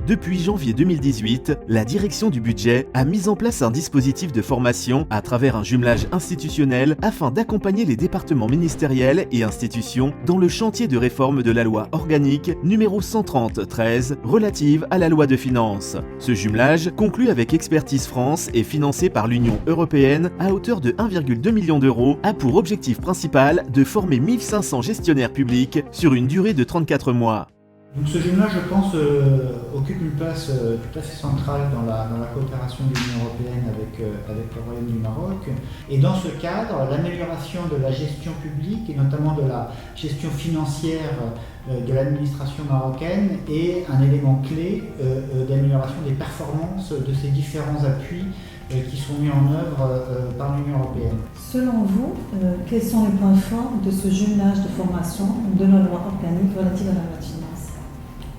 Depuis janvier 2018, la direction du budget a mis en place un dispositif de formation à travers un jumelage institutionnel afin d'accompagner les départements ministériels et institutions dans le chantier de réforme de la loi organique numéro 130/13 relative à la loi de finances. Ce jumelage, conclu avec Expertise France et financé par l'Union européenne à hauteur de 1,2 million d'euros, a pour objectif principal de former 1500 gestionnaires publics sur une durée de 34 mois. Donc ce jumelage, je pense, occupe une place tout à fait centrale dans la coopération de l'Union européenne avec le Royaume du Maroc. Et dans ce cadre, l'amélioration de la gestion publique et notamment de la gestion financière de l'administration marocaine est un élément clé d'amélioration des performances de ces différents appuis qui sont mis en œuvre par l'Union européenne. Selon vous, quels sont les points forts de ce jumelage de formation de la loi organique relative à la loi de finances ?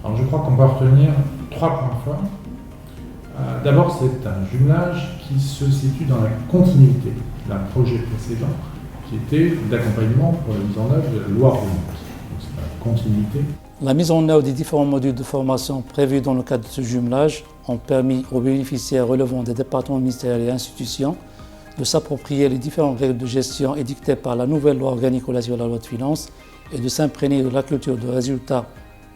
Alors je crois qu'on peut retenir 3 points forts. D'abord, c'est un jumelage qui se situe dans la continuité d'un projet précédent qui était d'accompagnement pour la mise en œuvre de la loi organique. Donc c'est la continuité. La mise en œuvre des différents modules de formation prévus dans le cadre de ce jumelage ont permis aux bénéficiaires relevant des départements ministériels et institutions de s'approprier les différentes règles de gestion édictées par la nouvelle loi organique relative à la loi de finances et de s'imprégner de la culture de résultats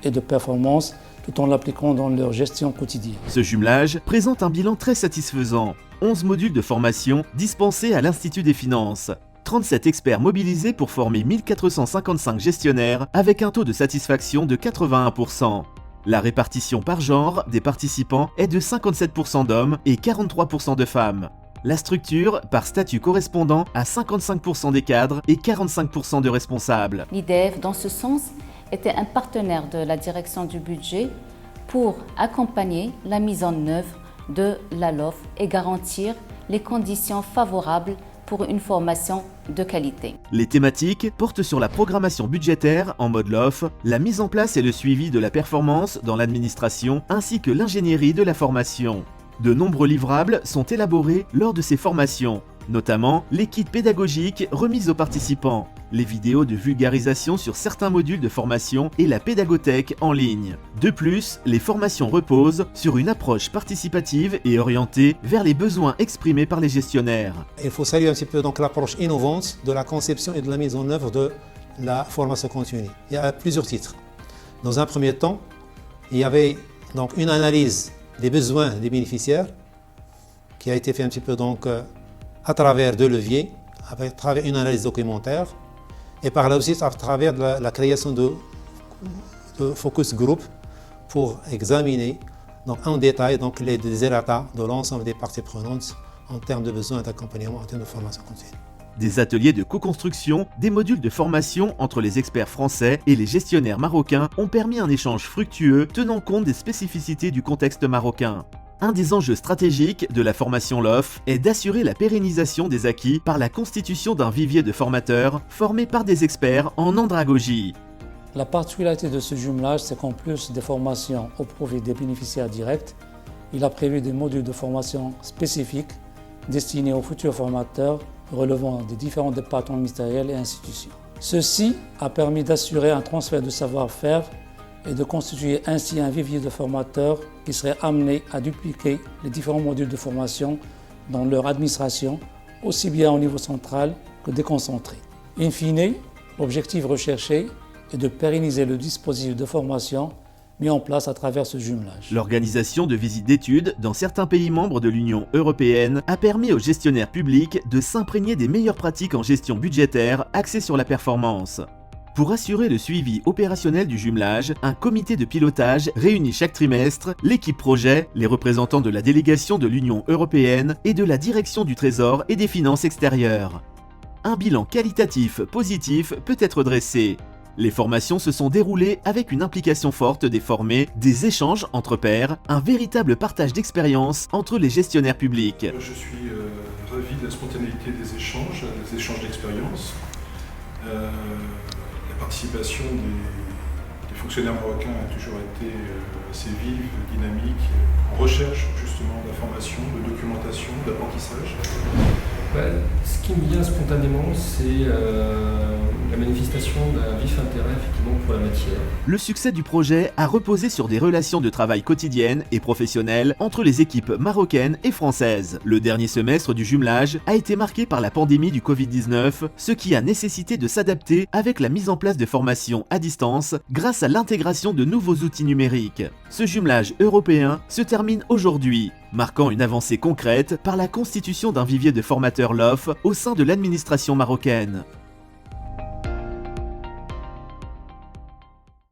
et de performance tout en l'appliquant dans leur gestion quotidienne. Ce jumelage présente un bilan très satisfaisant. 11 modules de formation dispensés à l'Institut des finances. 37 experts mobilisés pour former 1455 gestionnaires avec un taux de satisfaction de 81%. La répartition par genre des participants est de 57% d'hommes et 43% de femmes. La structure par statut correspondant à 55% des cadres et 45% de responsables. L'IDF, dans ce sens, était un partenaire de la direction du budget pour accompagner la mise en œuvre de la LOF et garantir les conditions favorables pour une formation de qualité. Les thématiques portent sur la programmation budgétaire en mode LOF, la mise en place et le suivi de la performance dans l'administration ainsi que l'ingénierie de la formation. De nombreux livrables sont élaborés lors de ces formations, notamment les kits pédagogiques remis aux participants, les vidéos de vulgarisation sur certains modules de formation et la pédagothèque en ligne. De plus, les formations reposent sur une approche participative et orientée vers les besoins exprimés par les gestionnaires. Il faut saluer un petit peu donc l'approche innovante de la conception et de la mise en œuvre de la formation continue. Il y a plusieurs titres. Dans un premier temps, il y avait donc une analyse des besoins des bénéficiaires qui a été fait un petit peu donc à travers 2 leviers, à travers une analyse documentaire et par là aussi à travers la création de focus group pour examiner donc, en détail donc, les desiderata de l'ensemble des parties prenantes en termes de besoins d'accompagnement, en termes de formation continue. Des ateliers de co-construction, des modules de formation entre les experts français et les gestionnaires marocains ont permis un échange fructueux tenant compte des spécificités du contexte marocain. Un des enjeux stratégiques de la formation LOF est d'assurer la pérennisation des acquis par la constitution d'un vivier de formateurs formés par des experts en andragogie. La particularité de ce jumelage, c'est qu'en plus des formations au profit des bénéficiaires directs, il a prévu des modules de formation spécifiques destinés aux futurs formateurs relevant des différents départements ministériels et institutions. Ceci a permis d'assurer un transfert de savoir-faire et de constituer ainsi un vivier de formateurs qui seraient amenés à dupliquer les différents modules de formation dans leur administration, aussi bien au niveau central que déconcentré. In fine, l'objectif recherché est de pérenniser le dispositif de formation mis en place à travers ce jumelage. L'organisation de visites d'études dans certains pays membres de l'Union européenne a permis aux gestionnaires publics de s'imprégner des meilleures pratiques en gestion budgétaire axées sur la performance. Pour assurer le suivi opérationnel du jumelage, un comité de pilotage réunit chaque trimestre l'équipe projet, les représentants de la délégation de l'Union européenne et de la direction du Trésor et des finances extérieures. Un bilan qualitatif positif peut être dressé. Les formations se sont déroulées avec une implication forte des formés, des échanges entre pairs, un véritable partage d'expériences entre les gestionnaires publics. Je suis ravi de la spontanéité des échanges d'expériences. La participation des fonctionnaires marocains a toujours été assez vive, dynamique, en recherche justement d'informations, de documentation, d'apprentissage. Ce qui me vient spontanément, c'est la manifestation d'un vif intérêt effectivement pour la matière. Le succès du projet a reposé sur des relations de travail quotidiennes et professionnelles entre les équipes marocaines et françaises. Le dernier semestre du jumelage a été marqué par la pandémie du Covid-19, ce qui a nécessité de s'adapter avec la mise en place de formations à distance grâce à l'intégration de nouveaux outils numériques. Ce jumelage européen se termine aujourd'hui, marquant une avancée concrète par la constitution d'un vivier de formateurs LOF au sein de l'administration marocaine.